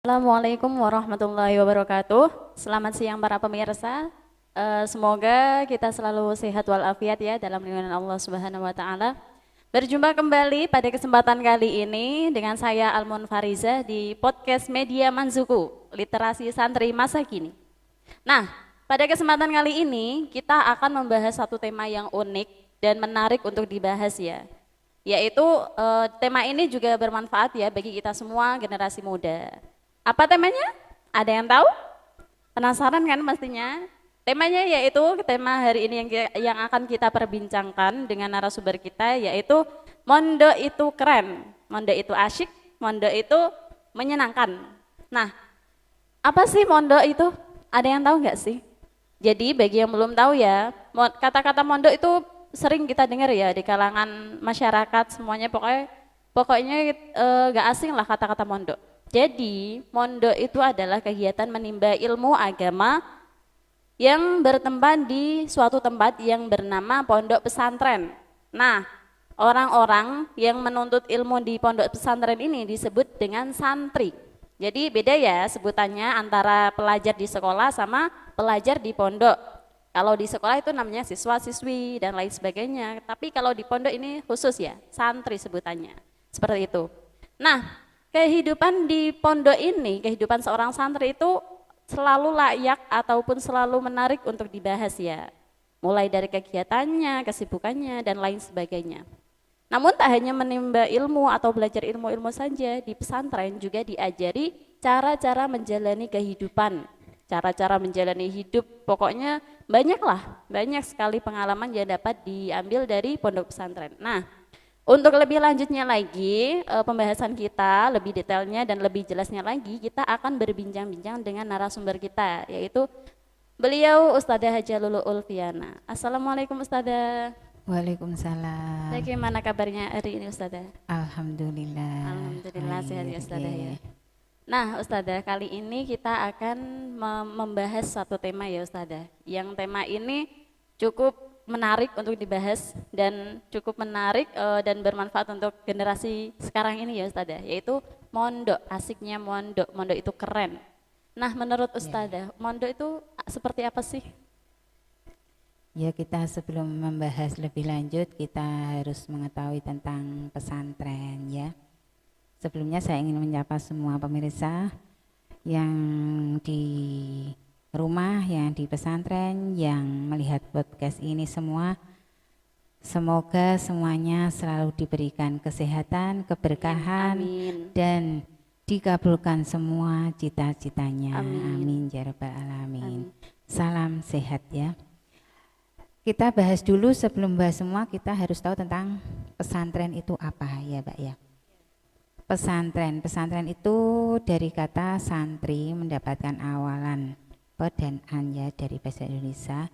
Assalamualaikum warahmatullahi wabarakatuh. Selamat siang para pemirsa. Semoga kita selalu sehat walafiat ya dalam lindungan Allah Subhanahu wa taala. Berjumpa kembali pada kesempatan kali ini dengan saya Almun Fariza di podcast Media Manzuku, Literasi Santri Masa Kini. Nah, pada kesempatan kali ini kita akan membahas satu tema yang unik dan menarik untuk dibahas ya. Yaitu tema ini juga bermanfaat ya bagi kita semua generasi muda. Apa temanya? Ada yang tahu? Penasaran kan pastinya? Temanya yaitu tema hari ini yang akan kita perbincangkan dengan narasumber kita yaitu mondok itu keren, mondok itu asyik, mondok itu menyenangkan. Nah, apa sih mondok itu? Ada yang tahu nggak sih? Jadi bagi yang belum tahu ya, kata-kata mondok itu sering kita dengar ya di kalangan masyarakat semuanya pokoknya nggak asing lah kata-kata mondok. Jadi mondok itu adalah kegiatan menimba ilmu agama yang bertempat di suatu tempat yang bernama pondok pesantren. Nah, orang-orang yang menuntut ilmu di pondok pesantren ini disebut dengan santri. Jadi beda ya sebutannya antara pelajar di sekolah sama pelajar di pondok. Kalau di sekolah itu namanya siswa-siswi dan lain sebagainya. Tapi kalau di pondok ini khusus ya, santri sebutannya. Seperti itu. Nah, kehidupan di pondok ini, kehidupan seorang santri itu selalu layak ataupun selalu menarik untuk dibahas ya. Mulai dari kegiatannya, kesibukannya, dan lain sebagainya. Namun tak hanya menimba ilmu atau belajar ilmu-ilmu saja, di pesantren juga diajari cara-cara menjalani kehidupan, cara-cara menjalani hidup, pokoknya banyak sekali pengalaman yang dapat diambil dari pondok pesantren. Nah, untuk lebih lanjutnya lagi, pembahasan kita lebih detailnya dan lebih jelasnya lagi, kita akan berbincang-bincang dengan narasumber kita, yaitu beliau Ustadzah Haja Lulu Ulfiana. Assalamualaikum Ustadzah. Waalaikumsalam. Bagaimana kabarnya hari ini Ustadzah? Alhamdulillah. Alhamdulillah sehat ya Ustadzah ya. Iya. Nah Ustadzah, kali ini kita akan membahas satu tema ya Ustadzah. Yang tema ini cukup menarik untuk dibahas dan cukup menarik dan bermanfaat untuk generasi sekarang ini ya Ustadzah, yaitu mondok. Asiknya mondok, mondok itu keren. Nah menurut Ustadzah, mondok itu seperti apa sih? Ya, kita sebelum membahas lebih lanjut kita harus mengetahui tentang pesantren ya. Sebelumnya saya ingin menyapa semua pemirsa yang di rumah, yang di pesantren, yang melihat podcast ini semua. Semoga semuanya selalu diberikan kesehatan, keberkahan, Amin. dan dikabulkan semua cita-citanya. Amin. Amin ya rabbal alamin. Amin. Salam sehat ya. Kita bahas dulu, sebelum bahas semua kita harus tahu tentang pesantren itu apa ya Mbak ya. Pesantren itu dari kata santri, mendapatkan awalan pe dan an ya dari bahasa Indonesia.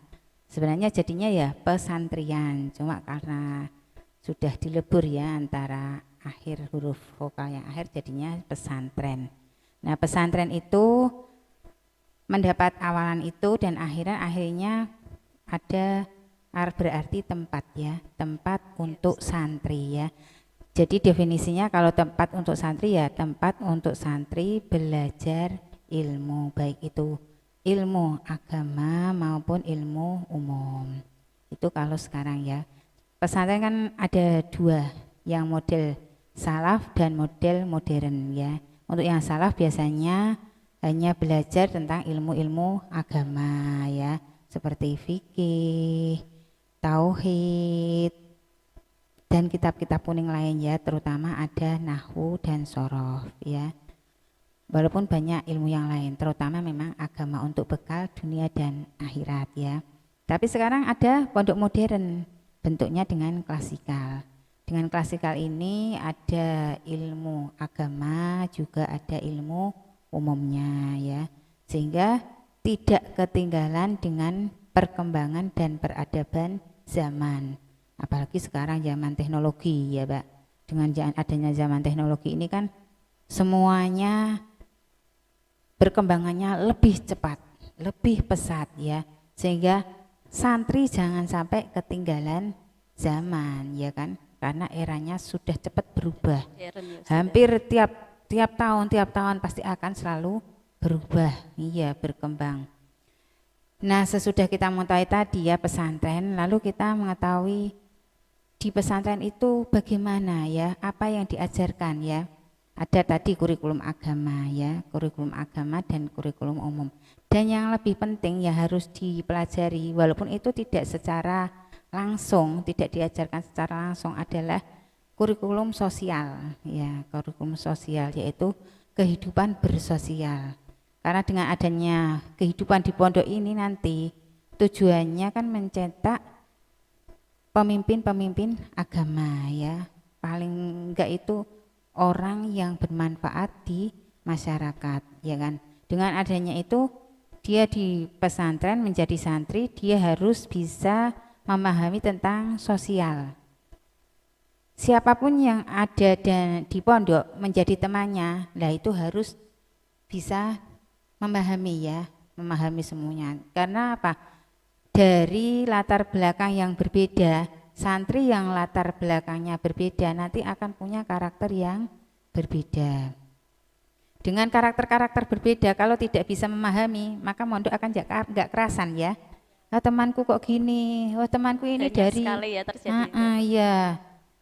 Sebenarnya jadinya ya pesantrian, cuma karena sudah dilebur ya antara akhir huruf vokal yang akhir jadinya pesantren. Nah, pesantren itu mendapat awalan itu dan akhirnya ada berarti tempat ya, tempat untuk santri ya. Jadi definisinya kalau tempat untuk santri ya tempat untuk santri belajar ilmu, baik itu ilmu agama maupun ilmu umum. Itu kalau sekarang ya. Pesantren kan ada dua, yang model salaf dan model modern ya. Untuk yang salaf biasanya hanya belajar tentang ilmu-ilmu agama ya, seperti fikih, tauhid, dan kitab-kitab kuning lain ya, terutama ada nahwu dan shorof ya. Walaupun banyak ilmu yang lain, terutama memang agama untuk bekal dunia dan akhirat ya. Tapi sekarang ada pondok modern, bentuknya dengan klasikal. Dengan klasikal ini ada ilmu agama, juga ada ilmu umumnya ya. Sehingga tidak ketinggalan dengan perkembangan dan peradaban zaman. Apalagi sekarang zaman teknologi ya Pak. Dengan adanya zaman teknologi ini kan semuanya perkembangannya lebih cepat, lebih pesat ya. Sehingga santri jangan sampai ketinggalan zaman ya kan. Karena eranya sudah cepat berubah. Hampir tiap tiap tahun pasti akan selalu berubah, iya berkembang. Nah, sesudah kita mengetahui tadi ya pesantren, lalu kita mengetahui di pesantren itu bagaimana ya, apa yang diajarkan ya. Ada tadi kurikulum agama ya, kurikulum agama dan kurikulum umum. Dan yang lebih penting ya harus dipelajari, walaupun itu tidak secara langsung, tidak diajarkan secara langsung, adalah kurikulum sosial ya, kurikulum sosial yaitu kehidupan bersosial. Karena dengan adanya kehidupan di pondok ini nanti tujuannya kan mencetak pemimpin-pemimpin agama ya, paling enggak itu orang yang bermanfaat di masyarakat ya kan. Dengan adanya itu dia di pesantren menjadi santri, dia harus bisa memahami tentang sosial. Siapapun yang ada dan di pondok menjadi temannya, lah itu harus bisa memahami ya, memahami semuanya. Karena apa? Dari latar belakang yang berbeda, santri yang latar belakangnya berbeda nanti akan punya karakter yang berbeda. Dengan karakter-karakter berbeda, kalau tidak bisa memahami, maka mondok akan enggak kerasan ya. Nah, temanku kok gini, wah temanku ini Banyak dari sekali ya terjadi itu. iya.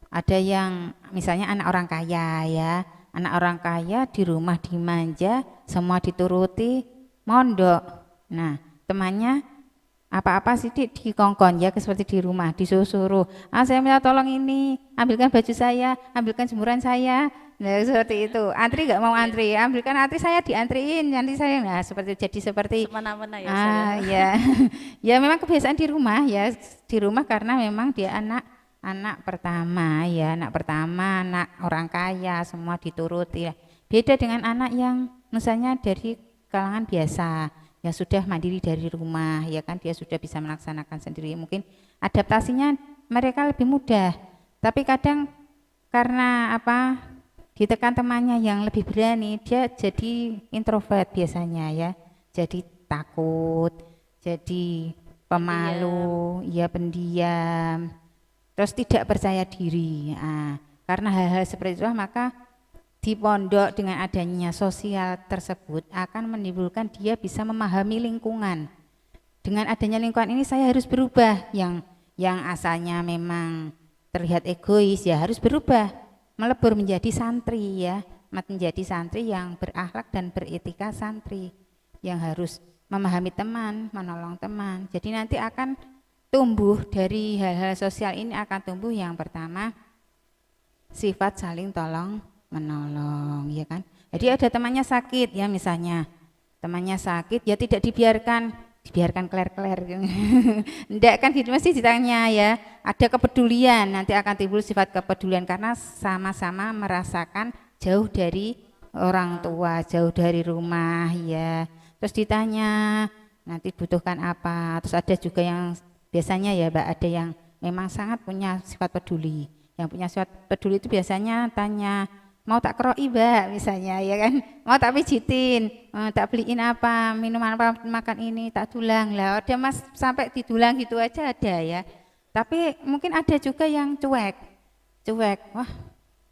Ada yang misalnya anak orang kaya ya, anak orang kaya di rumah dimanja, semua dituruti, mondok. Nah, temannya apa-apa sih dikongkon ya, seperti di rumah disuruh-suruh. Saya minta tolong ini, ambilkan baju saya, ambilkan jemuran saya. Nah, seperti itu. Antri nggak mau antri, ambilkan antri saya diantriin, nanti saya nah jadi seperti Semena-mena ya Ustaz ya. ya. Ya memang kebiasaan di rumah ya, di rumah karena memang dia anak pertama ya, anak pertama, anak orang kaya, semua dituruti. Beda dengan anak yang misalnya dari kalangan biasa, yang sudah mandiri dari rumah, ya kan dia sudah bisa melaksanakan sendiri. Mungkin adaptasinya mereka lebih mudah. Tapi kadang karena apa? Ditekan temannya yang lebih berani, dia jadi introvert biasanya ya. Jadi takut, jadi pemalu, ya pendiam. Terus tidak percaya diri. Nah, karena hal-hal seperti itu maka di pondok dengan adanya sosial tersebut akan menimbulkan dia bisa memahami lingkungan. Dengan adanya lingkungan ini saya harus berubah, yang asalnya memang terlihat egois ya harus berubah, melebur menjadi santri ya, menjadi santri yang berakhlak dan beretika santri, yang harus memahami teman, menolong teman. Jadi nanti akan tumbuh dari hal-hal sosial ini akan tumbuh yang pertama sifat saling tolong menolong ya kan. Jadi ada temannya sakit ya, misalnya temannya sakit ya tidak dibiarkan keler-keler enggak kan gitu, mesti ditanya ya, ada kepedulian, nanti akan timbul sifat kepedulian karena sama-sama merasakan jauh dari orang tua, jauh dari rumah ya. Terus ditanya nanti butuhkan apa. Terus ada juga yang biasanya ya Mbak, ada yang memang sangat punya sifat peduli. Yang punya sifat peduli itu biasanya tanya, mau tak keroi Mbak misalnya ya kan, mau tak pijitin, tak beliin apa, minuman apa, makan ini, tak tulang lah. Ada mas sampai ditulang gitu aja ada ya. Tapi mungkin ada juga yang cuek, wah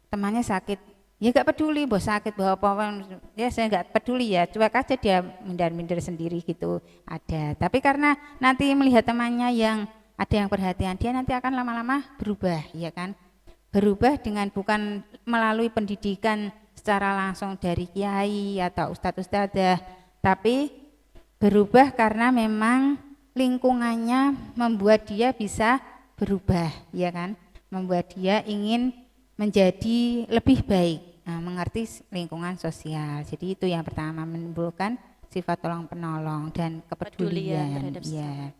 temannya sakit, ya gak peduli, bos sakit bawa apa, ya saya gak peduli ya, cuek aja dia minder-minder sendiri gitu ada. Tapi karena nanti melihat temannya yang ada yang perhatian, dia nanti akan lama-lama berubah ya kan. Berubah dengan bukan melalui pendidikan secara langsung dari kiai atau ustadz-ustadzah, tapi berubah karena memang lingkungannya membuat dia bisa berubah ya kan, membuat dia ingin menjadi lebih baik, mengerti lingkungan sosial. Jadi itu yang pertama, menimbulkan sifat tolong penolong dan kepedulian ya.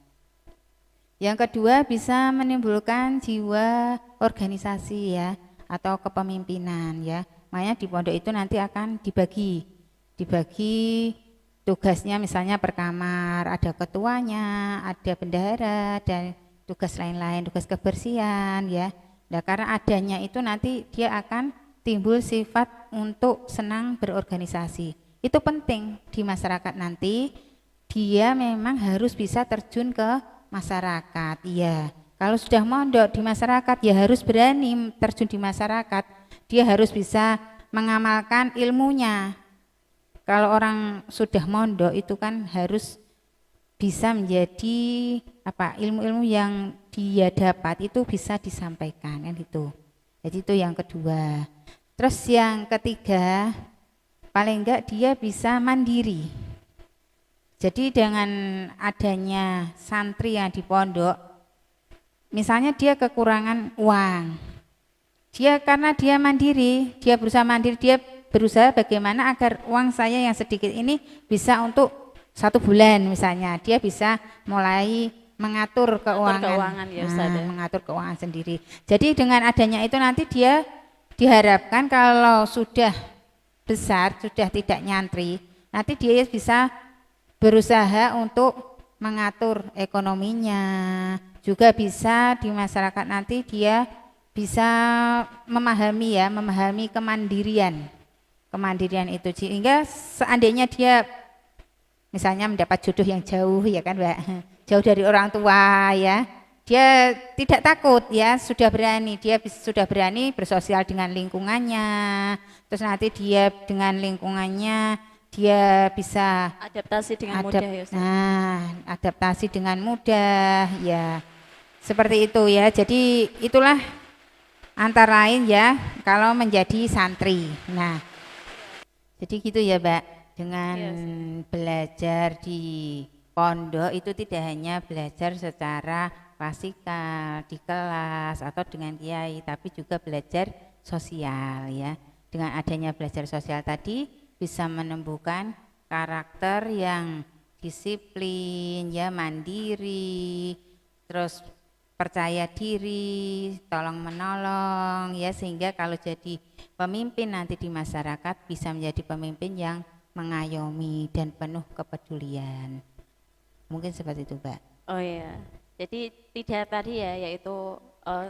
Yang kedua bisa menimbulkan jiwa organisasi ya, atau kepemimpinan ya. Makanya di pondok itu nanti akan dibagi tugasnya, misalnya per kamar, ada ketuanya, ada bendahara dan tugas lain-lain, tugas kebersihan ya. Nah, karena adanya itu nanti dia akan timbul sifat untuk senang berorganisasi. Itu penting di masyarakat nanti, dia memang harus bisa terjun ke masyarakat, iya. Kalau sudah mondok di masyarakat ya harus berani terjun di masyarakat. Dia harus bisa mengamalkan ilmunya. Kalau orang sudah mondok itu kan harus bisa menjadi ilmu-ilmu yang dia dapat itu bisa disampaikan kan itu. Jadi itu yang kedua. Terus yang ketiga, paling enggak dia bisa mandiri. Jadi dengan adanya santri yang di pondok, misalnya dia kekurangan uang, karena dia mandiri, dia berusaha mandiri, dia berusaha bagaimana agar uang saya yang sedikit ini bisa untuk 1 bulan misalnya, dia bisa mulai mengatur keuangan ya Ustaz, ya. mengatur keuangan sendiri. Jadi dengan adanya itu nanti dia diharapkan kalau sudah besar, sudah tidak nyantri, nanti dia bisa berusaha untuk mengatur ekonominya, juga bisa di masyarakat nanti dia bisa memahami kemandirian itu, sehingga seandainya dia misalnya mendapat jodoh yang jauh ya kan Mbak, jauh dari orang tua ya, dia tidak takut ya, sudah berani bersosial dengan lingkungannya, terus nanti dia dengan lingkungannya dia bisa Adaptasi dengan mudah ya Ustaz. Adaptasi dengan mudah ya, seperti itu ya. Jadi itulah antara lain ya kalau menjadi santri. Nah, jadi gitu ya Mbak, dengan belajar di pondok itu tidak hanya belajar secara klasikal di kelas atau dengan kiai, tapi juga belajar sosial ya. Dengan adanya belajar sosial tadi bisa menumbuhkan karakter yang disiplin ya, mandiri, terus percaya diri, tolong menolong ya, sehingga kalau jadi pemimpin nanti di masyarakat bisa menjadi pemimpin yang mengayomi dan penuh kepedulian. Mungkin seperti itu Mbak. Oh iya, jadi tidak tadi ya, yaitu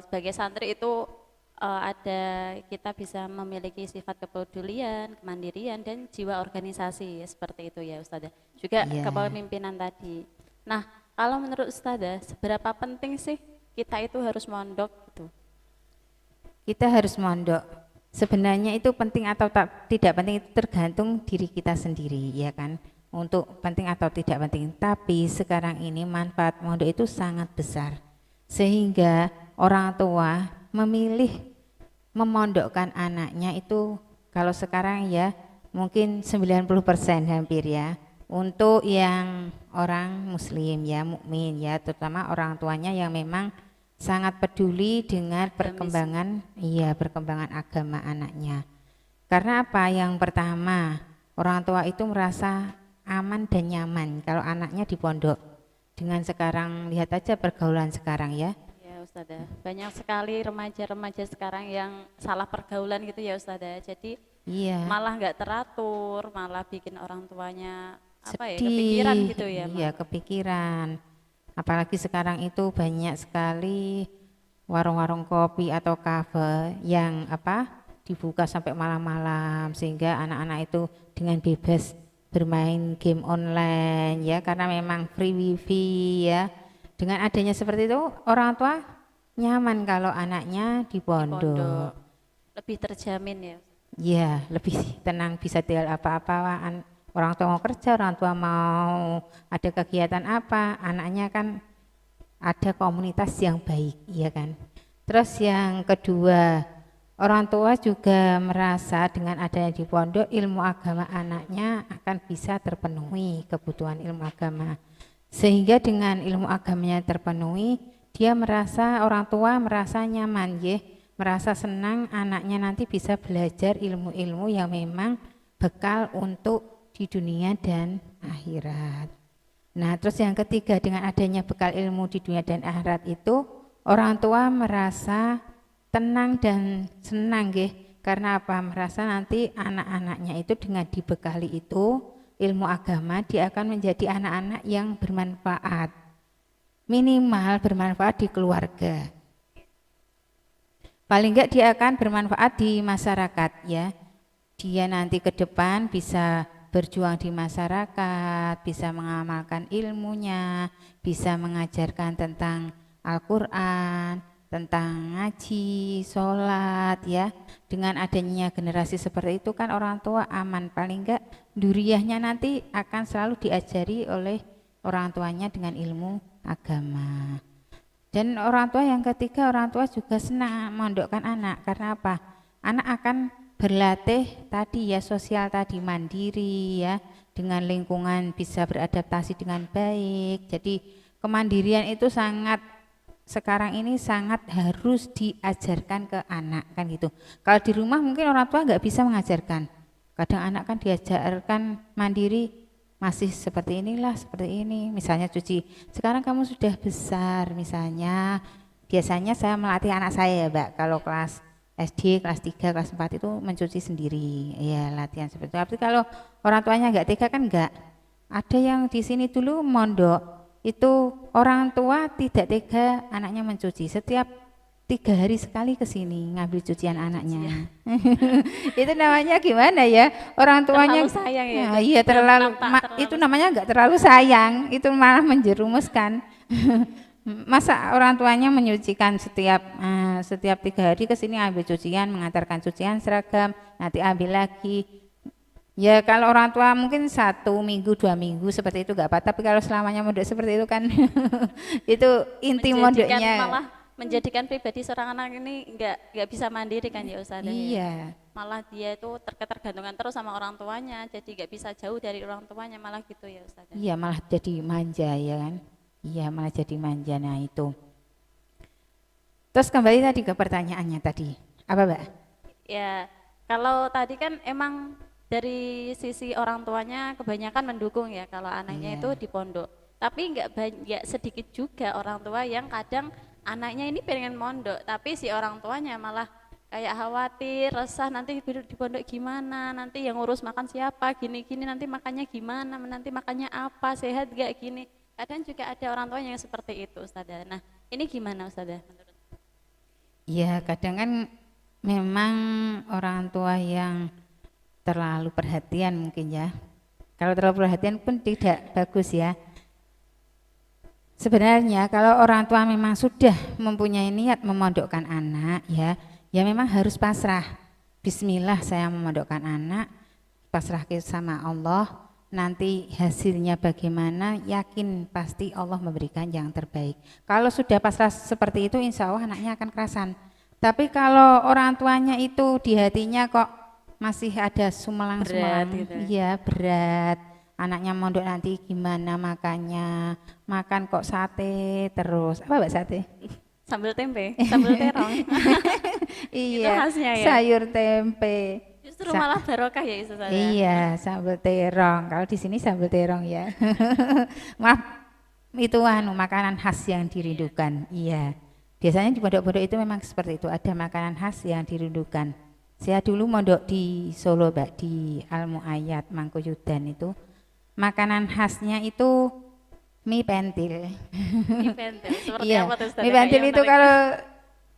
sebagai santri itu ada kita bisa memiliki sifat kepedulian, kemandirian dan jiwa organisasi ya, seperti itu ya Ustazah. Juga kepemimpinan tadi. Nah, kalau menurut Ustazah, seberapa penting sih kita itu harus mondok gitu? Kita harus mondok. Sebenarnya itu penting atau tidak penting itu tergantung diri kita sendiri ya kan. Untuk penting atau tidak penting, tapi sekarang ini manfaat mondok itu sangat besar. Sehingga orang tua memilih memondokkan anaknya itu kalau sekarang ya mungkin 90% hampir ya, untuk yang orang muslim ya, mukmin ya, terutama orang tuanya yang memang sangat peduli dengan perkembangan agama anaknya. Karena apa? Yang pertama, orang tua itu merasa aman dan nyaman kalau anaknya di pondok. Dengan sekarang, lihat aja pergaulan sekarang ya. Ya Ustazah, banyak sekali remaja-remaja sekarang yang salah pergaulan gitu ya Ustazah. Jadi malah nggak teratur, malah bikin orang tuanya kepikiran gitu ya. Iya, kepikiran. Apalagi sekarang itu banyak sekali warung-warung kopi atau kafe yang dibuka sampai malam-malam, sehingga anak-anak itu dengan bebas bermain game online ya, karena memang free wifi ya. Dengan adanya seperti itu orang tua nyaman kalau anaknya di pondok. Lebih terjamin ya. Iya, lebih tenang, bisa tinggal apa-apa. Orang tua mau kerja, orang tua mau ada kegiatan apa, anaknya kan ada komunitas yang baik ya kan. Terus yang kedua, orang tua juga merasa dengan adanya di pondok ilmu agama anaknya akan bisa terpenuhi kebutuhan ilmu agama. Sehingga dengan ilmu agamanya terpenuhi, dia merasa, orang tua merasa nyaman ya, merasa senang anaknya nanti bisa belajar ilmu-ilmu yang memang bekal untuk di dunia dan akhirat. Nah, terus yang ketiga, dengan adanya bekal ilmu di dunia dan akhirat itu orang tua merasa tenang dan senang nggih. Karena apa? Merasa nanti anak-anaknya itu dengan dibekali itu ilmu agama, dia akan menjadi anak-anak yang bermanfaat. Minimal bermanfaat di keluarga. Paling enggak dia akan bermanfaat di masyarakat ya. Dia nanti ke depan bisa berjuang di masyarakat, bisa mengamalkan ilmunya, bisa mengajarkan tentang Al-Quran, tentang ngaji, sholat ya. Dengan adanya generasi seperti itu kan orang tua aman, paling enggak duriyahnya nanti akan selalu diajari oleh orang tuanya dengan ilmu agama. Dan orang tua yang ketiga, orang tua juga senang mondokkan anak, karena apa? Anak akan berlatih tadi ya, sosial tadi, mandiri ya, dengan lingkungan bisa beradaptasi dengan baik. Jadi kemandirian itu sangat, sekarang ini sangat harus diajarkan ke anak kan gitu. Kalau di rumah mungkin orang tua nggak bisa mengajarkan, kadang anak kan diajarkan mandiri, masih seperti inilah, seperti ini, misalnya cuci, sekarang kamu sudah besar misalnya. Biasanya saya melatih anak saya ya Mbak, kalau kelas SD, kelas 3, kelas 4 itu mencuci sendiri ya, latihan seperti itu. Tapi kalau orang tuanya nggak tega kan enggak. Ada yang di sini dulu mondok, itu orang tua tidak tega anaknya mencuci, setiap 3 hari sekali ke sini ngambil cucian anaknya. Itu namanya gimana ya? Orang tuanya Terlalu sayang ya. nah, iya terlalu, itu namanya enggak terlalu sayang, itu malah menjerumuskan. Masa orang tuanya menyucikan setiap 3 hari ke sini ambil cucian, mengantarkan cucian seragam, nanti ambil lagi. Ya kalau orang tua mungkin 1 minggu 2 minggu seperti itu enggak apa, tapi kalau selamanya mondok seperti itu kan itu inti mondoknya. Malah menjadikan pribadi seorang anak ini nggak bisa mandiri kan ya Ustazah. Iya. Malah dia itu terketergantungan terus sama orang tuanya, jadi nggak bisa jauh dari orang tuanya, malah gitu ya Ustazah. Iya, malah jadi manja ya kan. Iya, malah jadi manja. Nah itu. Terus kembali tadi ke pertanyaannya tadi, apa Mbak? Ya, kalau tadi kan emang dari sisi orang tuanya kebanyakan mendukung ya kalau anaknya itu di pondok. Tapi nggak sedikit juga orang tua yang kadang anaknya ini pengen mondok, tapi si orang tuanya malah kayak khawatir, resah nanti di pondok gimana, nanti yang ngurus makan siapa, gini-gini, nanti makannya gimana, nanti makannya apa, sehat gak gini. Kadang juga ada orang tua yang seperti itu Ustazah. Nah ini gimana Ustazah menurut? Ya kadang kan memang orang tua yang terlalu perhatian mungkin ya. Kalau terlalu perhatian pun tidak bagus ya. Sebenarnya kalau orang tua memang sudah mempunyai niat memondokkan anak ya, ya memang harus pasrah. Bismillah saya memondokkan anak, pasrah sama Allah, nanti hasilnya bagaimana, yakin pasti Allah memberikan yang terbaik. Kalau sudah pasrah seperti itu insya Allah anaknya akan kerasan. Tapi kalau orang tuanya itu di hatinya kok masih ada sumelang-sumelang, iya berat. Anaknya mondok nanti gimana makannya, makan kok sate terus, apa Mbak sate? Sambal tempe, sambal terong. Iya, itu khasnya ya? sayur tempe. Justru malah barokah ya Ustazah. Iya, sambal terong, kalau di sini sambal terong ya. Maaf, itu makanan khas yang dirindukan, iya. Biasanya di pondok-pondok itu memang seperti itu, ada makanan khas yang dirindukan. Saya dulu mondok di Solo Mbak, di Al Muayyad Mangkuyudan itu. Makanan khasnya itu mie pentil. Mie pentil, seperti iya, apa tuh Ustazah? Mie pentil itu kalau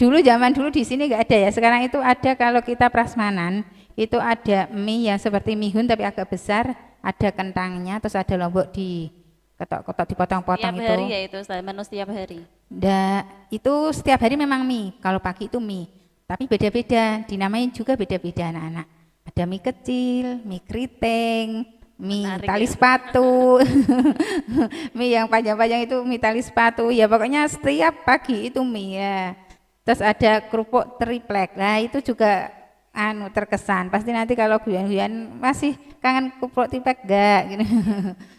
dulu zaman dulu di sini nggak ada ya. Sekarang itu ada kalau kita prasmanan itu ada mie yang seperti mihun tapi agak besar, ada kentangnya, terus ada lombok di ketok-ketok dipotong-potong itu. Setiap hari ya itu Ustazah, menu setiap hari. Itu setiap hari memang mie. Kalau pagi itu mie, tapi beda-beda. Dinamain juga beda-beda anak-anak. Ada mie kecil, mie keriting. Mie menarik tali ya. sepatu. Mie yang panjang-panjang itu mie tali sepatu ya, pokoknya setiap pagi itu mie ya. Terus ada kerupuk triplek, nah itu juga terkesan, pasti nanti kalau guyon-guyon masih kangen kerupuk triplek gak gitu.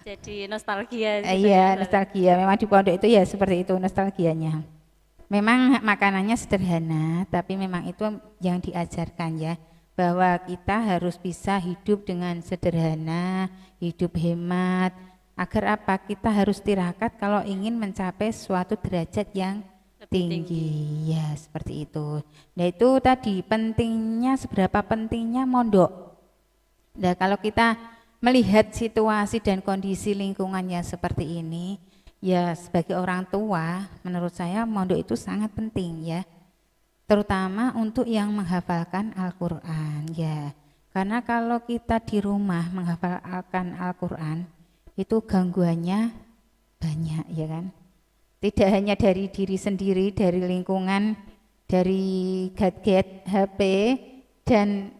Jadi nostalgia gitu Iya, ya, nostalgia, memang di pondok itu ya seperti itu nostalgianya. Memang makanannya sederhana, tapi memang itu yang diajarkan ya, bahwa kita harus bisa hidup dengan sederhana, hidup hemat, agar apa? Kita harus tirakat kalau ingin mencapai suatu derajat yang tinggi. Ya, seperti itu. Nah, itu tadi pentingnya, seberapa pentingnya mondok. Nah, kalau kita melihat situasi dan kondisi lingkungannya seperti ini, ya sebagai orang tua, menurut saya mondok itu sangat penting ya. Terutama untuk yang menghafalkan Al-Quran ya, karena kalau kita di rumah menghafalkan Al-Quran itu gangguannya banyak ya kan. Tidak hanya dari diri sendiri, dari lingkungan, dari gadget, HP, dan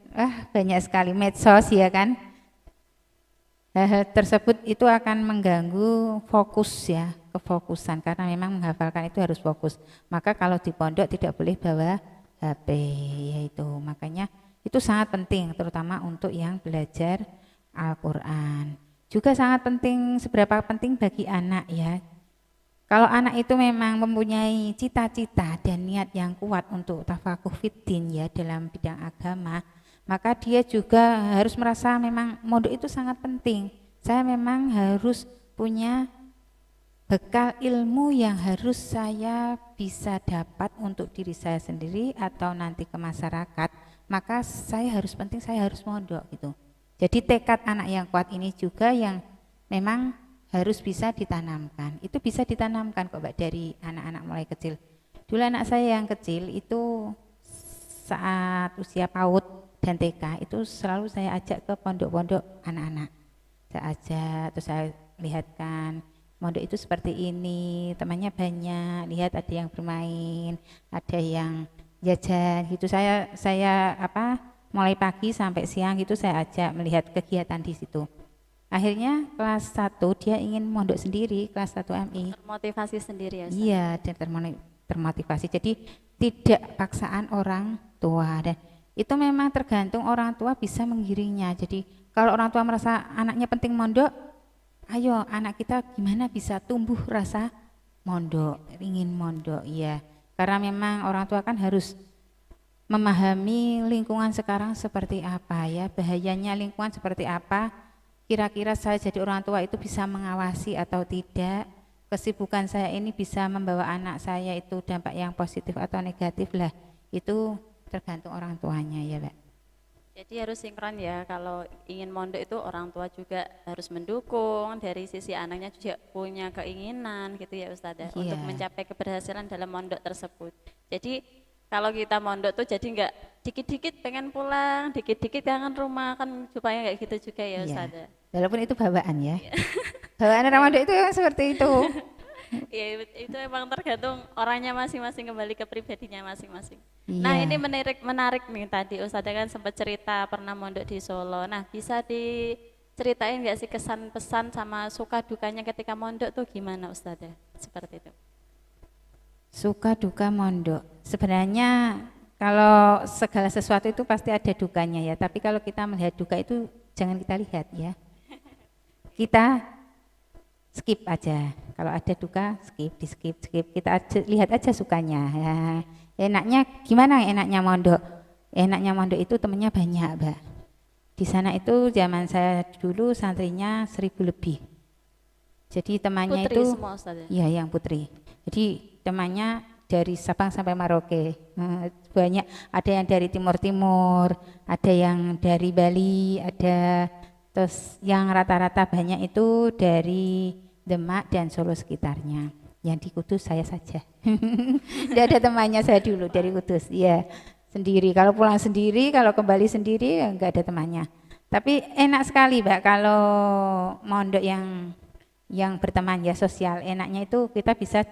banyak sekali medsos ya kan. Hal-hal tersebut itu akan mengganggu fokus ya, kefokusan karena memang menghafalkan itu harus fokus. Maka kalau di pondok tidak boleh bawa HP, yaitu makanya itu sangat penting terutama untuk yang belajar Al-Qur'an. Juga sangat penting, seberapa penting bagi anak ya. Kalau anak itu memang mempunyai cita-cita dan niat yang kuat untuk tafakuh fiddin ya dalam bidang agama, maka dia juga harus merasa memang mondok itu sangat penting. Saya memang harus punya bekal ilmu yang harus saya bisa dapat untuk diri saya sendiri atau nanti ke masyarakat, maka saya harus mondok gitu. Jadi tekad anak yang kuat ini juga yang memang harus bisa ditanamkan. Itu bisa ditanamkan kok Mbak dari anak-anak mulai kecil. Dulu anak saya yang kecil itu saat usia PAUD dan TK itu selalu saya ajak ke pondok-pondok anak-anak. Saya ajak, terus saya lihatkan pondok itu seperti ini, temannya banyak, lihat ada yang bermain, ada yang jajan gitu. Saya mulai pagi sampai siang gitu saya ajak melihat kegiatan di situ. Akhirnya kelas 1 dia ingin mondok sendiri, kelas 1 MI. Termotivasi sendiri ya Ustaz? Iya, dia termotivasi. Jadi tidak paksaan orang tua dan itu memang tergantung orang tua bisa menggiringnya. Jadi kalau orang tua merasa anaknya penting mondok, ayo anak kita gimana bisa tumbuh rasa mondok, ingin mondok ya. Karena memang orang tua kan harus memahami lingkungan sekarang seperti apa ya, bahayanya lingkungan seperti apa. Kira-kira saya jadi orang tua itu bisa mengawasi atau tidak, kesibukan saya ini bisa membawa anak saya itu dampak yang positif atau negatif lah, itu tergantung orang tuanya ya Mbak. Jadi harus sinkron ya, kalau ingin mondok itu orang tua juga harus mendukung, dari sisi anaknya juga punya keinginan gitu ya Ustazah, Iya. untuk mencapai keberhasilan dalam mondok tersebut. Jadi kalau kita mondok tuh jadi enggak dikit-dikit pengen pulang, dikit-dikit kangen rumah, kan supaya enggak gitu juga ya Iya. Ustazah. Walaupun itu bawaan ya. Bawaan Ramadan itu yang seperti itu. Ya itu emang tergantung orangnya masing-masing, kembali ke pribadinya masing-masing. Nah Iya. ini menarik nih, tadi Ustazah kan sempat cerita pernah mondok di Solo. Nah bisa diceritain nggak sih kesan pesan sama suka dukanya ketika mondok tuh gimana Ustazah? Seperti itu. Suka duka mondok. Sebenarnya kalau segala sesuatu itu pasti ada dukanya ya. Tapi kalau kita melihat duka itu jangan kita lihat ya. Kita skip aja. Kalau ada duka skip, di skip. Kita lihat aja sukanya ya. Enaknya gimana enaknya mondok? Enaknya mondok itu temennya banyak, Mbak. Di sana itu zaman saya dulu santrinya 1000 lebih. Jadi temannya Putri itu semua Ustazah? iya yang putri. Jadi temannya dari Sabang sampai Merauke. Banyak, ada yang dari timur-timur, ada yang dari Bali, ada terus yang rata-rata banyak itu dari Demak dan Solo sekitarnya. Yang di Kudus saya saja. Tidak ada temannya saya dulu dari Kudus. Iya, sendiri. Kalau pulang sendiri, kalau kembali sendiri ya enggak ada temannya. Tapi enak sekali, Mbak, kalau mondok yang berteman ya sosial. Enaknya itu kita bisa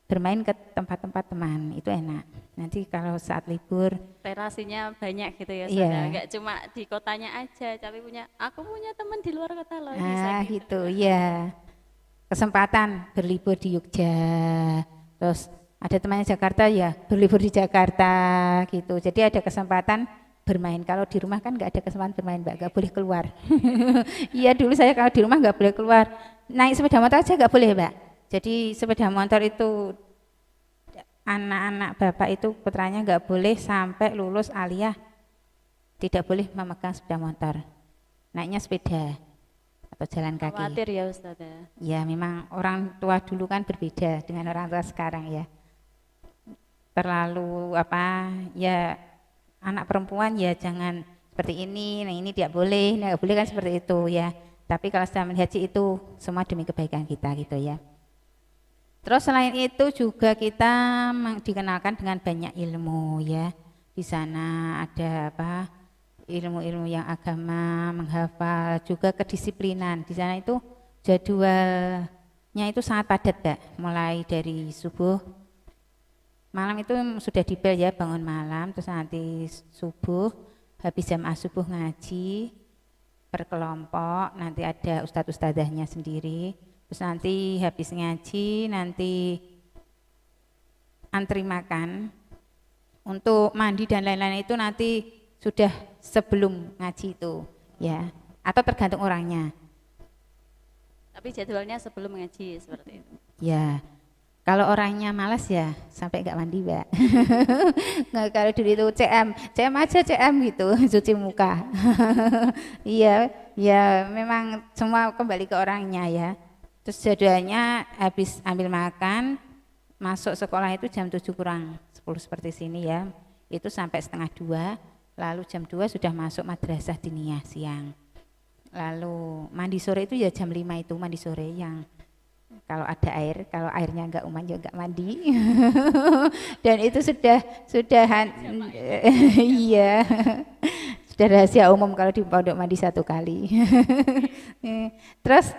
bermain ke tempat-tempat teman, itu enak. Nanti kalau saat libur relasinya banyak gitu ya iya. Ustazah, nggak cuma di kotanya aja, tapi aku punya teman di luar kota loh, bisa gitu. Gitu ya. Kesempatan berlibur di Jogja, terus ada temannya Jakarta ya berlibur di Jakarta gitu. Jadi ada kesempatan bermain. Kalau di rumah kan nggak ada kesempatan bermain, Mbak, nggak boleh keluar. Iya dulu saya kalau di rumah nggak boleh keluar. Naik sepeda motor aja nggak boleh, Mbak. Jadi sepeda motor itu anak-anak bapak itu putranya nggak boleh sampai lulus aliyah, tidak boleh memegang sepeda motor, naiknya sepeda atau jalan kaki. Khawatir ya Ustazah? Ya memang orang tua dulu kan berbeda dengan orang tua sekarang ya, terlalu ya anak perempuan ya jangan seperti ini, nah ini tidak boleh, nggak boleh kan seperti itu ya. Tapi kalau sudah melihat itu semua demi kebaikan kita gitu ya. Terus selain itu juga kita dikenalkan dengan banyak ilmu ya. Di sana ada ilmu-ilmu yang agama, menghafal, juga kedisiplinan. Di sana itu jadwal itu sangat padat, Mbak. Mulai dari subuh, malam itu sudah dibel ya, bangun malam, terus nanti subuh, habis jamaah subuh ngaji, per kelompok, nanti ada ustadz-ustadzahnya sendiri, terus nanti habis ngaji, nanti antri makan, untuk mandi dan lain-lain itu nanti sudah sebelum ngaji itu, ya, atau tergantung orangnya. Tapi jadwalnya sebelum ngaji seperti itu. Ya, kalau orangnya malas ya sampai nggak mandi, Mbak. Nggak, kalau dulu itu CM aja CM gitu, cuci muka. Iya, ya memang semua kembali ke orangnya ya. Terus jadwalnya habis ambil makan, masuk sekolah itu jam 7 kurang 10 seperti sini ya. Itu sampai setengah 2, lalu jam 2 sudah masuk madrasah diniyah siang. Lalu mandi sore itu ya jam 5 itu mandi sore yang kalau ada air, kalau airnya enggak uman juga enggak mandi. Dan itu sudah iya. Sudah rahasia umum kalau di pondok mandi 1 kali. Terus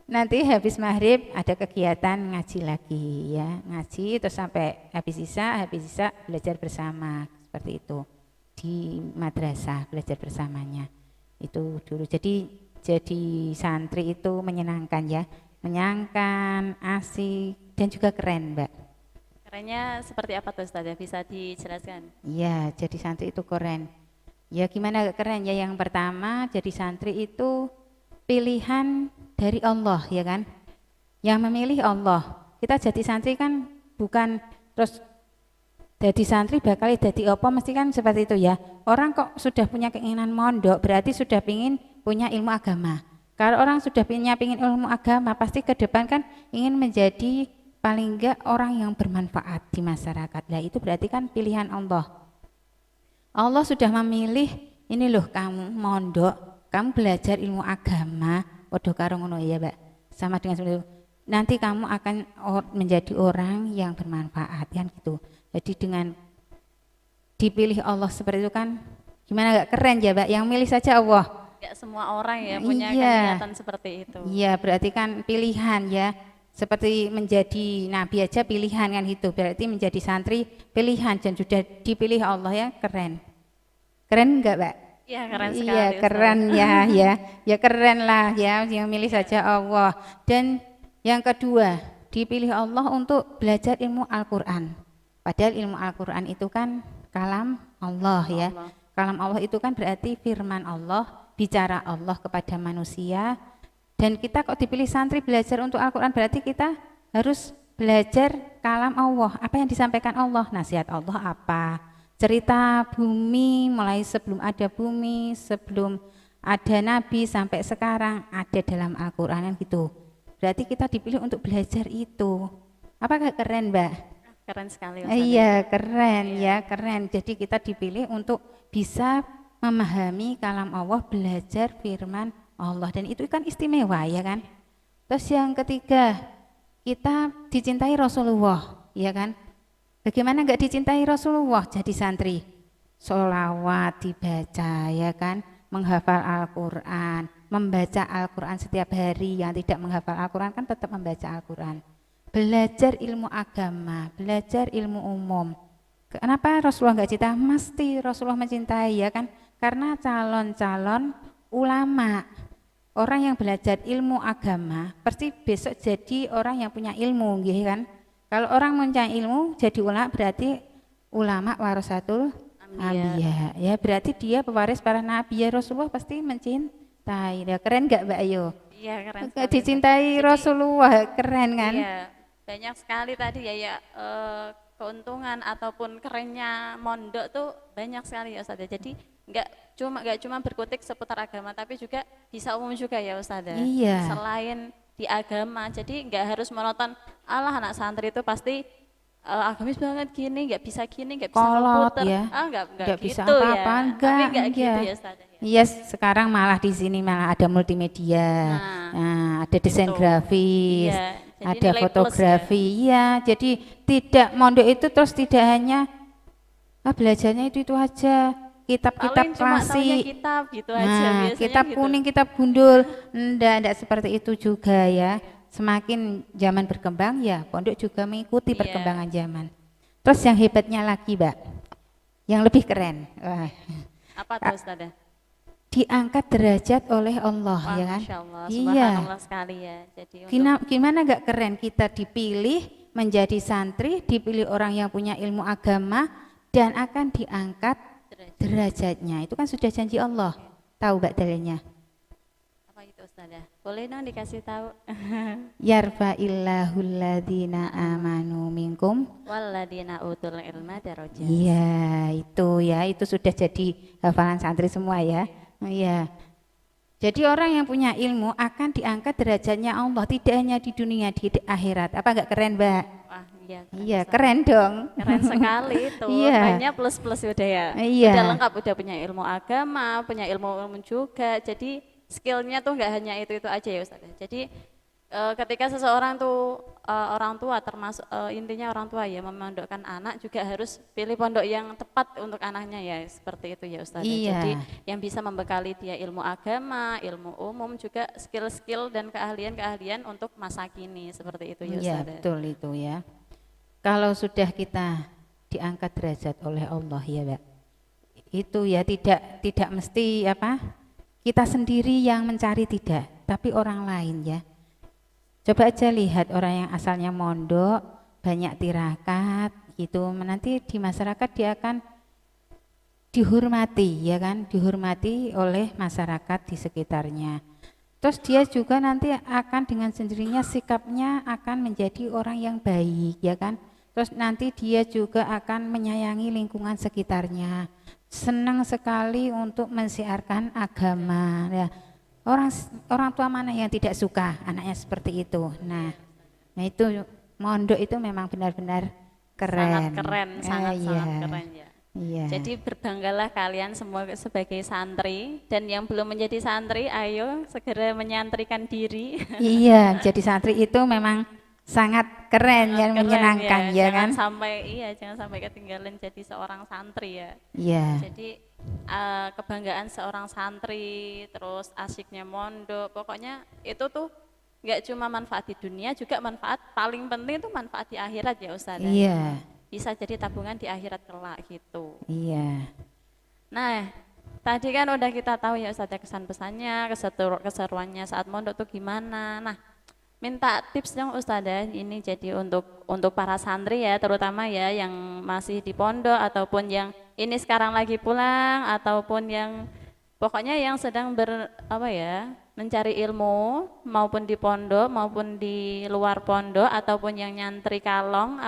nanti habis maghrib ada kegiatan ngaji lagi ya, ngaji terus sampai habis isya belajar bersama seperti itu di madrasah, belajar bersamanya. Itu dulu jadi santri itu menyenangkan ya, menyenangkan, asik dan juga keren, Mbak. Kerennya seperti apa tuh Ustazah, bisa dijelaskan? Iya, jadi santri itu keren. Ya gimana keren ya, yang pertama jadi santri itu pilihan dari Allah ya kan, yang memilih Allah. Kita jadi santri kan bukan terus jadi santri bakal jadi apa, mesti kan seperti itu ya. Orang kok sudah punya keinginan mondok berarti sudah pingin punya ilmu agama. Kalau orang sudah pingin ilmu agama pasti ke depan kan ingin menjadi paling enggak orang yang bermanfaat di masyarakat. Nah itu berarti kan pilihan Allah. Allah sudah memilih, ini loh kamu mondok, kamu belajar ilmu agama, waduh karo ngono ya Mbak. Sama dengan seperti itu. Nanti kamu akan menjadi orang yang bermanfaat kan gitu. Jadi dengan dipilih Allah seperti itu kan gimana, gak keren ya Mbak, yang milih saja Allah. Gak semua orang ya punya niatan seperti itu. Iya berarti kan pilihan ya, seperti menjadi nabi aja pilihan kan gitu, berarti menjadi santri pilihan dan sudah dipilih Allah ya, keren. Keren enggak Mbak? Iya keren sekali. Iya keren ya keren lah ya, yang milih saja Allah. Dan yang kedua dipilih Allah untuk belajar ilmu Al-Quran. Padahal ilmu Al-Quran itu kan kalam Allah ya. Kalam Allah itu kan berarti firman Allah, bicara Allah kepada manusia. Dan kita kok dipilih santri belajar untuk Al-Quran berarti kita harus belajar kalam Allah. Apa yang disampaikan Allah, nasihat Allah apa, cerita bumi mulai sebelum ada bumi, sebelum ada nabi sampai sekarang ada dalam Al-Quran gitu. Berarti kita dipilih untuk belajar itu. Apakah keren Mbak? Keren sekali. Iya keren ya, keren. Jadi kita dipilih untuk bisa memahami kalam Allah, belajar firman Allah, dan itu kan istimewa ya kan. Terus yang ketiga kita dicintai Rasulullah ya kan. Bagaimana enggak dicintai Rasulullah jadi santri? Sholawat dibaca ya kan, menghafal Al-Quran, membaca Al-Quran setiap hari. Yang tidak menghafal Al-Quran kan tetap membaca Al-Quran. Belajar ilmu agama, belajar ilmu umum. Kenapa Rasulullah enggak cinta? Mesti Rasulullah mencintai ya kan, karena calon-calon ulama, orang yang belajar ilmu agama pasti besok jadi orang yang punya ilmu gitu kan. Kalau orang mencari ilmu jadi ulama berarti ulama warasatul anbiya ya, berarti dia pewaris para nabi ya. Rasulullah pasti mencintai ya. Keren enggak Mbak Ayu? Iya keren. Dicintai Rasulullah, keren kan? Iya. Banyak sekali tadi ya keuntungan ataupun kerennya mondok tuh banyak sekali ya Ustazah. Jadi nggak cuma berkutik seputar agama, tapi juga bisa umum juga ya Ustazah. Iya. Selain di agama, jadi nggak harus monoton. Alah anak santri itu pasti agamis banget gini, nggak bisa kolot, komputer. Ya. Nggak bisa gitu apa-apa, ya. enggak, Tapi nggak gitu ya Ustazah. Iya, sekarang malah di sini malah ada multimedia, ada desain grafis, ada fotografi, ya. Jadi tidak mondok itu terus tidak hanya belajarnya itu aja, kitab-kitab klasik, kitab gitu aja, kitab kuning, kitab gundul, enggak seperti itu juga ya. semakin zaman berkembang ya pondok juga mengikuti Iya. perkembangan zaman. Terus yang hebatnya lagi Mbak, yang lebih keren, wah, Apa tuh Ustazah? diangkat derajat oleh Allah Wah, ya kan? Masya Allah, Iya. subhanallah sekali ya. Jadi untuk Gimana gak keren kita dipilih menjadi santri, dipilih orang yang punya ilmu agama dan akan diangkat derajat. derajatnya. Itu kan sudah janji Allah. Tahu Mbak dalilnya? Apa itu Ustazah? Boleh dong dikasih tahu? Yarfa'illahul ladzina amanu minkum. Walladina utul ilma darajat. Iya, itu sudah jadi hafalan santri semua ya. Iya. Jadi orang yang punya ilmu akan diangkat derajatnya Allah, tidak hanya di dunia, di akhirat. Apa enggak keren, Mbak? Wah, iya. Iya, Ustazah. keren dong. Keren sekali itu. Iya. Banyak plus-plus udah ya. Iya. Udah lengkap, udah punya ilmu agama, punya ilmu juga. Jadi skillnya tuh nggak hanya itu aja ya Ustazah. Jadi ketika seseorang tuh orang tua termasuk intinya orang tua ya memondokkan anak juga harus pilih pondok yang tepat untuk anaknya ya seperti itu ya Ustazah. Iya. Jadi yang bisa membekali dia ilmu agama, ilmu umum juga skill-skill dan keahlian-keahlian untuk masa kini seperti itu ya Iya, Ustazah. betul itu ya. Kalau sudah kita diangkat derajat oleh Allah ya, Mbak. Itu ya tidak mesti apa? Kita sendiri yang mencari tidak, tapi orang lain ya. Coba aja lihat orang yang asalnya mondok, banyak tirakat gitu, nanti di masyarakat dia akan dihormati ya kan, dihormati oleh masyarakat di sekitarnya. Terus dia juga nanti akan dengan sendirinya sikapnya akan menjadi orang yang baik ya kan. Terus nanti dia juga akan menyayangi lingkungan sekitarnya. Senang sekali untuk mensiarkan agama ya. Orang tua mana yang tidak suka anaknya seperti itu. Nah itu mondok itu memang benar-benar keren. Sangat keren, sangat iya. keren ya. Iya. Jadi berbanggalah kalian semua sebagai santri dan yang belum menjadi santri ayo segera menyantrikan diri. Iya, jadi santri itu memang sangat keren dan Keren menyenangkan ya jangan kan? jangan sampai ketinggalan jadi seorang santri ya. Iya. Jadi kebanggaan seorang santri, terus asiknya mondok, pokoknya itu tuh nggak cuma manfaat di dunia, juga manfaat paling penting itu manfaat di akhirat ya Ustazah. Iya. Bisa jadi tabungan di akhirat kelak gitu. Iya. Nah, tadi kan udah kita tahu ya Ustazah kesan pesannya, keseruannya saat mondok tuh gimana. Nah, minta tips dong Ustazah ini jadi untuk para santri ya, terutama ya yang masih di pondok ataupun yang ini sekarang lagi pulang ataupun yang pokoknya yang sedang mencari ilmu maupun di pondok maupun di luar pondok ataupun yang nyantri kalong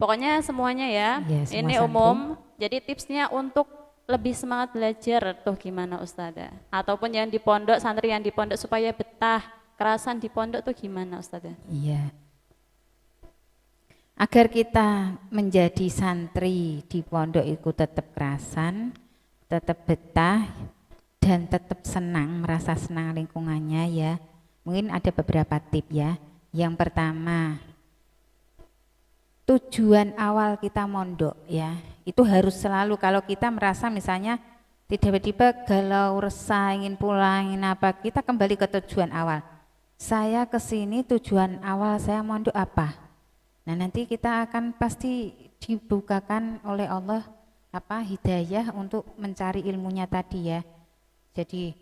pokoknya semuanya ya. Iya, semua Ini santri. umum. Jadi tipsnya untuk lebih semangat belajar tuh gimana Ustazah? Ataupun yang di pondok, santri yang di pondok supaya betah, kerasan di pondok tuh gimana Ustazah? Iya. Agar kita menjadi santri di pondok itu tetap kerasan, tetap betah, dan tetap senang, merasa senang lingkungannya ya. Mungkin ada beberapa tip ya. Yang pertama, tujuan awal kita mondok ya, itu harus selalu kalau kita merasa misalnya tiba-tiba galau, resah, ingin pulang, ingin apa, kita kembali ke tujuan awal. Saya kesini tujuan awal saya mondok apa? Nah nanti kita akan pasti dibukakan oleh Allah hidayah untuk mencari ilmunya tadi ya. Jadi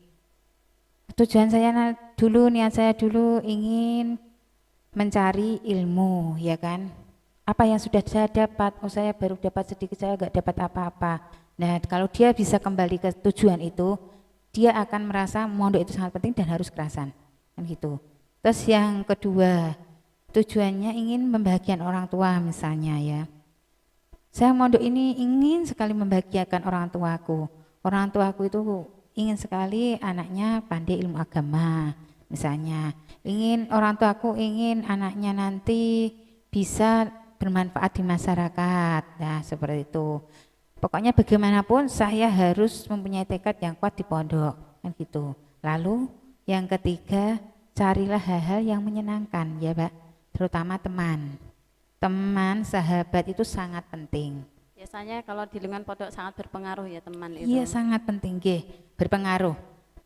tujuan saya niat saya dulu ingin mencari ilmu ya kan. Apa yang sudah saya dapat, saya baru dapat sedikit, saya nggak dapat apa-apa. Nah kalau dia bisa kembali ke tujuan itu, dia akan merasa mondok itu sangat penting dan harus kerasan kan gitu. Terus yang kedua, tujuannya ingin membahagiakan orang tua misalnya ya. Saya mondok ini ingin sekali membahagiakan orang tuaku. Orang tuaku itu ingin sekali anaknya pandai ilmu agama misalnya. Orang tuaku ingin anaknya nanti bisa bermanfaat di masyarakat. Nah, seperti itu. Pokoknya bagaimanapun saya harus mempunyai tekad yang kuat di pondok kan gitu. Lalu yang ketiga, carilah hal-hal yang menyenangkan ya, Pak. Terutama teman, sahabat itu sangat penting. Biasanya kalau di lingkungan pondok sangat berpengaruh ya teman itu. Iya sangat penting, berpengaruh.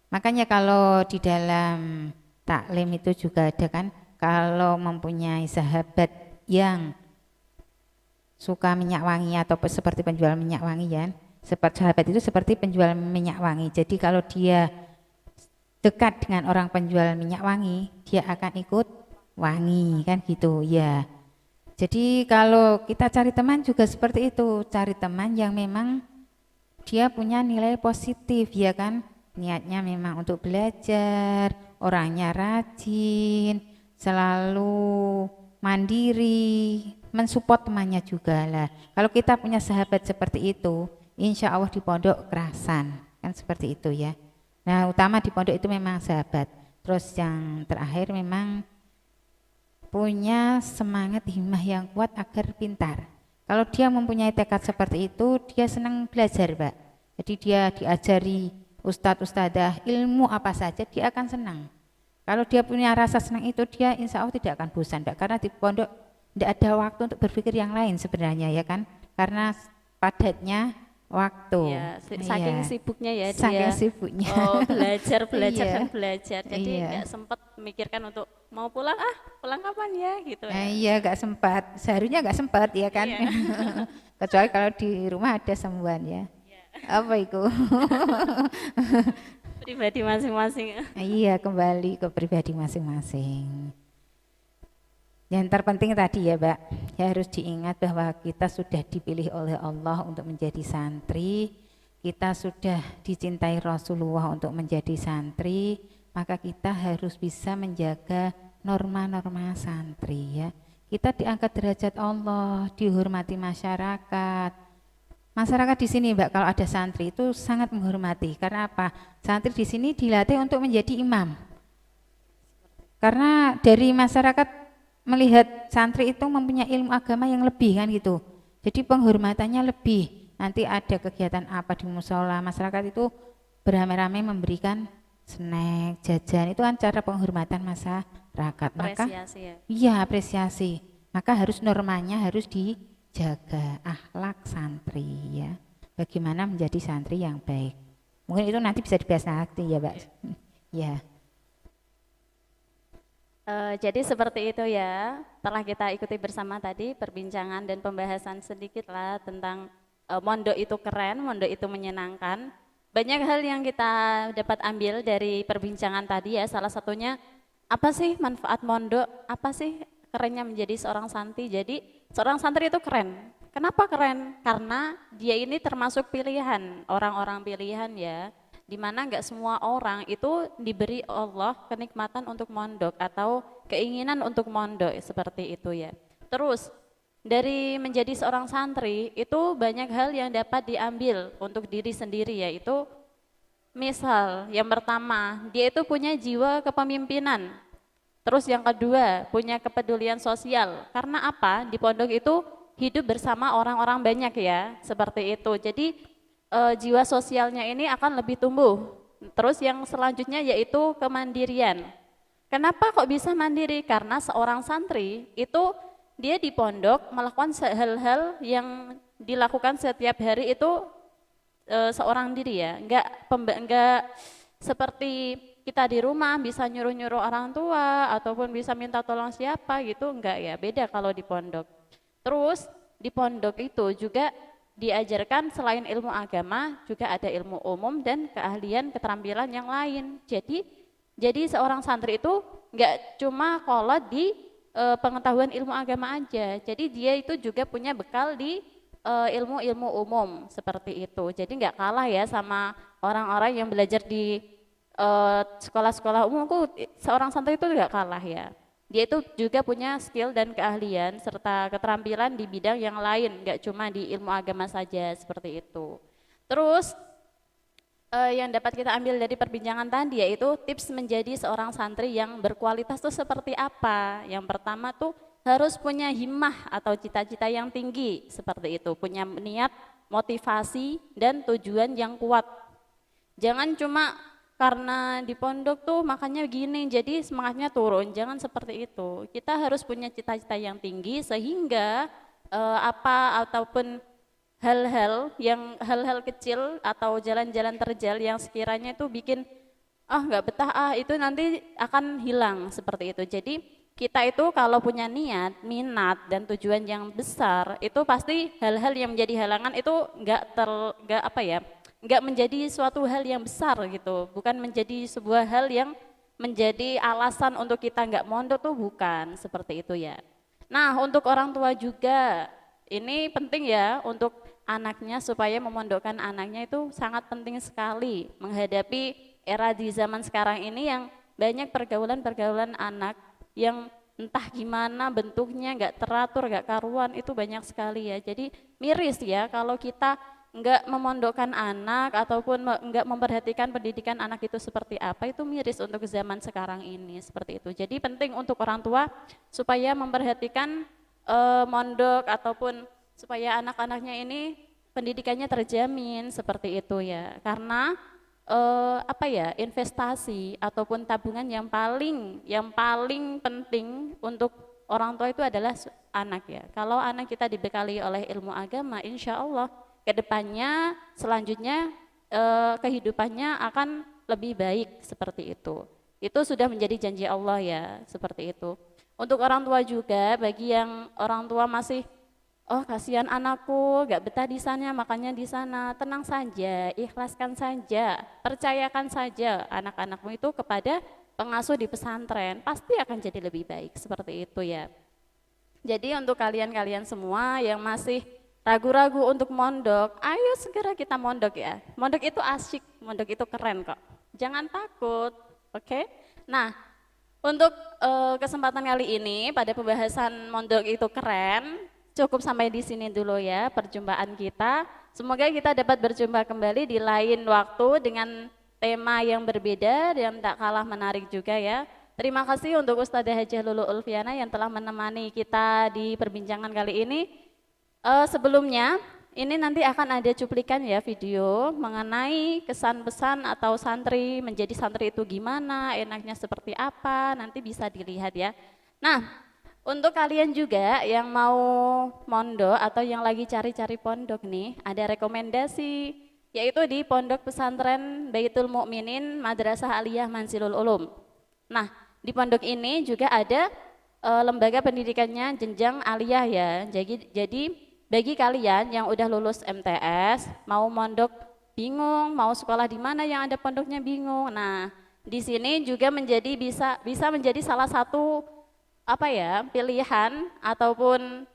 Makanya kalau di dalam taklim itu juga ada kan, kalau mempunyai sahabat yang suka minyak wangi atau seperti penjual minyak wangi ya, seperti sahabat itu seperti penjual minyak wangi. Jadi kalau dia dekat dengan orang penjual minyak wangi, dia akan ikut wangi kan gitu ya. Jadi kalau kita cari teman juga seperti itu, cari teman yang memang dia punya nilai positif ya kan, niatnya memang untuk belajar, orangnya rajin, selalu mandiri, mensupport temannya juga lah. Kalau kita punya sahabat seperti itu, insya Allah di pondok kerasan kan seperti itu ya. Nah utama di pondok itu memang sahabat. Terus yang terakhir memang punya semangat himmah yang kuat agar pintar. Kalau dia mempunyai tekad seperti itu, dia senang belajar, Mbak. Jadi dia diajari ustadz-ustadzah ilmu apa saja, dia akan senang. Kalau dia punya rasa senang itu, dia insya Allah tidak akan bosan, Mbak. Karena di pondok tidak ada waktu untuk berpikir yang lain sebenarnya ya kan. Karena padatnya waktu. Ya, saking Iya. sibuknya ya Saking dia. sibuknya. Oh, belajar Iya. dan belajar. Jadi Iya. nggak sempat memikirkan untuk mau pulang, pulang kapan ya gitu ya. Iya, nggak sempat. Seharusnya nggak sempat ya kan. Iya. Kecuali kalau di rumah ada sembuhan ya. Apa itu? Pribadi masing-masing. Iya, kembali ke pribadi masing-masing. Yang terpenting tadi ya, Mbak, ya harus diingat bahwa kita sudah dipilih oleh Allah untuk menjadi santri, kita sudah dicintai Rasulullah untuk menjadi santri, maka kita harus bisa menjaga norma-norma santri ya. Kita diangkat derajat Allah, dihormati masyarakat. Masyarakat di sini, Mbak, kalau ada santri itu sangat menghormati. Karena apa? Santri di sini dilatih untuk menjadi imam. Karena dari masyarakat melihat santri itu mempunyai ilmu agama yang lebih kan gitu. Jadi penghormatannya lebih. Nanti ada kegiatan apa di musola, masyarakat itu beramai-ramai memberikan snack, jajan. Itu kan cara penghormatan masyarakat. Maka Apresiasi ya. iya apresiasi. Maka harus normanya harus dijaga, akhlak santri ya. Bagaimana menjadi santri yang baik. Mungkin itu nanti bisa dibahas nanti ya, Mbak. Ya. Jadi seperti itu ya, telah kita ikuti bersama tadi perbincangan dan pembahasan sedikit lah tentang mondok itu keren, mondok itu menyenangkan. Banyak hal yang kita dapat ambil dari perbincangan tadi ya, salah satunya apa sih manfaat mondok, apa sih kerennya menjadi seorang santri. Jadi seorang santri itu keren. Kenapa keren? Karena dia ini termasuk pilihan, orang-orang pilihan ya. Dimana nggak semua orang itu diberi Allah kenikmatan untuk mondok atau keinginan untuk mondok seperti itu ya. Terus dari menjadi seorang santri itu banyak hal yang dapat diambil untuk diri sendiri yaitu misal yang pertama dia itu punya jiwa kepemimpinan. Terus yang kedua punya kepedulian sosial. Karena apa? Di pondok itu hidup bersama orang-orang banyak ya seperti itu. Jadi jiwa sosialnya ini akan lebih tumbuh. Terus yang selanjutnya yaitu kemandirian. Kenapa kok bisa mandiri? Karena seorang santri itu dia di pondok melakukan hal-hal yang dilakukan setiap hari itu seorang diri ya. Enggak seperti kita di rumah bisa nyuruh-nyuruh orang tua ataupun bisa minta tolong siapa gitu, enggak ya. Beda kalau di pondok. Terus di pondok itu juga diajarkan selain ilmu agama juga ada ilmu umum dan keahlian keterampilan yang lain. Jadi seorang santri itu nggak cuma kolot di pengetahuan ilmu agama aja. Jadi dia itu juga punya bekal di ilmu-ilmu umum seperti itu. Jadi nggak kalah ya sama orang-orang yang belajar di sekolah-sekolah umum. Seorang santri itu nggak kalah ya. Dia itu juga punya skill dan keahlian serta keterampilan di bidang yang lain, nggak cuma di ilmu agama saja seperti itu. Terus yang dapat kita ambil dari perbincangan tadi yaitu tips menjadi seorang santri yang berkualitas itu seperti apa. Yang pertama tuh harus punya himmah atau cita-cita yang tinggi seperti itu, punya niat, motivasi dan tujuan yang kuat. Jangan cuma karena di pondok tuh makanya gini jadi semangatnya turun, jangan seperti itu. Kita harus punya cita-cita yang tinggi sehingga apa ataupun hal-hal kecil atau jalan-jalan terjal yang sekiranya itu bikin nggak betah itu nanti akan hilang seperti itu. Jadi kita itu kalau punya niat, minat dan tujuan yang besar itu pasti hal-hal yang menjadi halangan itu nggak menjadi suatu hal yang besar gitu, bukan menjadi sebuah hal yang menjadi alasan untuk kita nggak mondok tuh bukan seperti itu ya. Nah untuk orang tua juga ini penting ya untuk anaknya supaya memondokkan anaknya itu sangat penting sekali menghadapi era di zaman sekarang ini yang banyak pergaulan-pergaulan anak yang entah gimana bentuknya nggak teratur, nggak karuan, itu banyak sekali ya. Jadi miris ya kalau kita nggak memondokkan anak ataupun nggak memperhatikan pendidikan anak itu seperti apa, itu miris untuk zaman sekarang ini seperti itu. Jadi penting untuk orang tua supaya memperhatikan mondok ataupun supaya anak-anaknya ini pendidikannya terjamin seperti itu ya. Karena investasi ataupun tabungan yang paling penting untuk orang tua itu adalah anak ya. Kalau anak kita dibekali oleh ilmu agama, insya Allah kedepannya selanjutnya kehidupannya akan lebih baik seperti itu. Itu sudah menjadi janji Allah ya, seperti itu. Untuk orang tua juga, bagi yang orang tua masih kasihan anakku, gak betah di sana, makanya di sana. Tenang saja, ikhlaskan saja, percayakan saja anak-anakmu itu kepada pengasuh di pesantren, pasti akan jadi lebih baik seperti itu ya. Jadi untuk kalian-kalian semua yang masih ragu-ragu untuk mondok, ayo segera kita mondok ya. Mondok itu asyik, mondok itu keren kok. Jangan takut, oke? Nah, untuk kesempatan kali ini pada pembahasan mondok itu keren. Cukup sampai di sini dulu ya perjumpaan kita. Semoga kita dapat berjumpa kembali di lain waktu dengan tema yang berbeda dan tak kalah menarik juga ya. Terima kasih untuk Ustadzah Hajah Lulu Ulfiana yang telah menemani kita di perbincangan kali ini. Sebelumnya, ini nanti akan ada cuplikan ya video mengenai kesan pesan atau santri, menjadi santri itu gimana, enaknya seperti apa, nanti bisa dilihat ya. Nah, untuk kalian juga yang mau mondok atau yang lagi cari-cari pondok nih, ada rekomendasi yaitu di Pondok Pesantren Baitul Mukminin Madrasah Aliyah Manzilul Ulum. Nah, di pondok ini juga ada lembaga pendidikannya jenjang aliyah ya. Jadi bagi kalian yang udah lulus MTS, mau mondok bingung, mau sekolah di mana yang ada pondoknya bingung. Nah, di sini juga bisa menjadi salah satu pilihan ataupun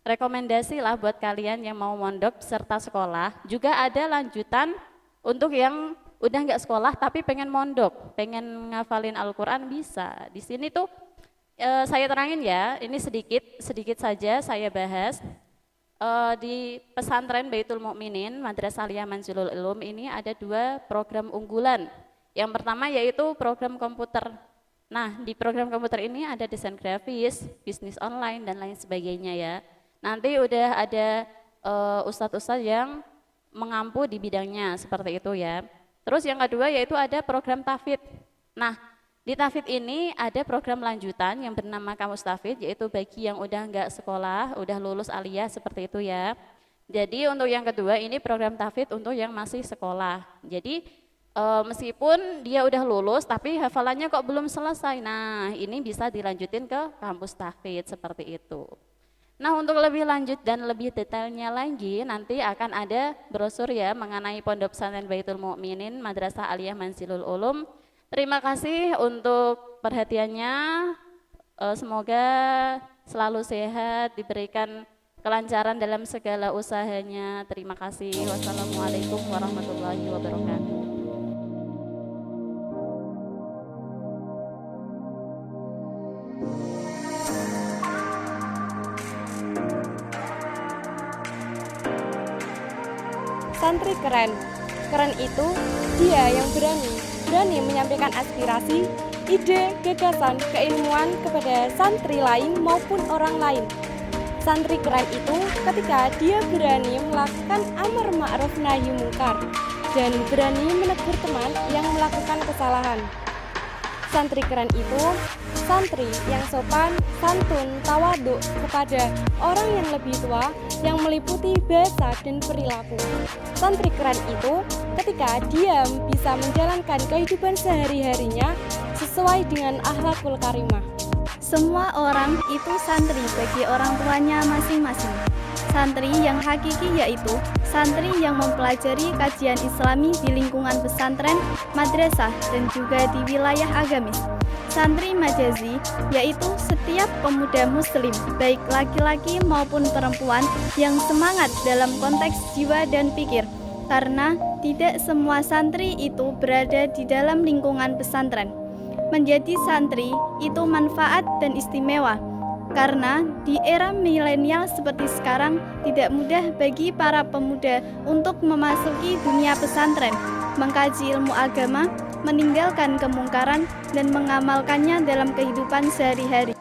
rekomendasi lah buat kalian yang mau mondok serta sekolah. Juga ada lanjutan untuk yang udah nggak sekolah tapi pengen mondok, pengen ngafalin Al-Quran bisa. Di sini tuh saya terangin ya, ini sedikit saja saya bahas. Di pesantren Baitul Mukminin Madrasah Aliyah Manzilul Ulum ini ada 2 program unggulan. Yang pertama yaitu program komputer. Nah, di program komputer ini ada desain grafis, bisnis online, dan lain sebagainya ya. Nanti udah ada ustadz-ustadz yang mengampu di bidangnya, seperti itu ya. Terus yang kedua yaitu ada program tahfidz. Nah, di tahfidz ini ada program lanjutan yang bernama Kamus Tahfidz, yaitu bagi yang udah nggak sekolah, udah lulus aliyah, seperti itu ya. Jadi untuk yang kedua ini program tahfidz untuk yang masih sekolah. Jadi meskipun dia udah lulus tapi hafalannya kok belum selesai. Nah, ini bisa dilanjutin ke kampus tahfidz seperti itu. Nah, untuk lebih lanjut dan lebih detailnya lagi nanti akan ada brosur ya mengenai Pondok Pesantren Baitul Mukminin Madrasah Aliyah Manzilul Ulum. Terima kasih untuk perhatiannya. Semoga selalu sehat, diberikan kelancaran dalam segala usahanya. Terima kasih. Wassalamualaikum warahmatullahi wabarakatuh. Santri keren. Keren itu dia yang berani menyampaikan aspirasi, ide, gagasan, keilmuan kepada santri lain maupun orang lain. Santri keren itu ketika dia berani melakukan amar ma'ruf nahi mungkar dan berani menegur teman yang melakukan kesalahan. Santri keren itu santri yang sopan, santun, tawaduk kepada orang yang lebih tua yang meliputi bahasa dan perilaku. Santri keren itu ketika dia bisa menjalankan kehidupan sehari-harinya sesuai dengan akhlakul karimah. Semua orang itu santri bagi orang tuanya masing-masing. Santri yang hakiki yaitu santri yang mempelajari kajian Islami di lingkungan pesantren, madrasah, dan juga di wilayah agamis. Santri majazi yaitu setiap pemuda muslim, baik laki-laki maupun perempuan yang semangat dalam konteks jiwa dan pikir. Karena tidak semua santri itu berada di dalam lingkungan pesantren. Menjadi santri itu manfaat dan istimewa, karena di era milenial seperti sekarang tidak mudah bagi para pemuda untuk memasuki dunia pesantren, mengkaji ilmu agama, meninggalkan kemungkaran, dan mengamalkannya dalam kehidupan sehari-hari.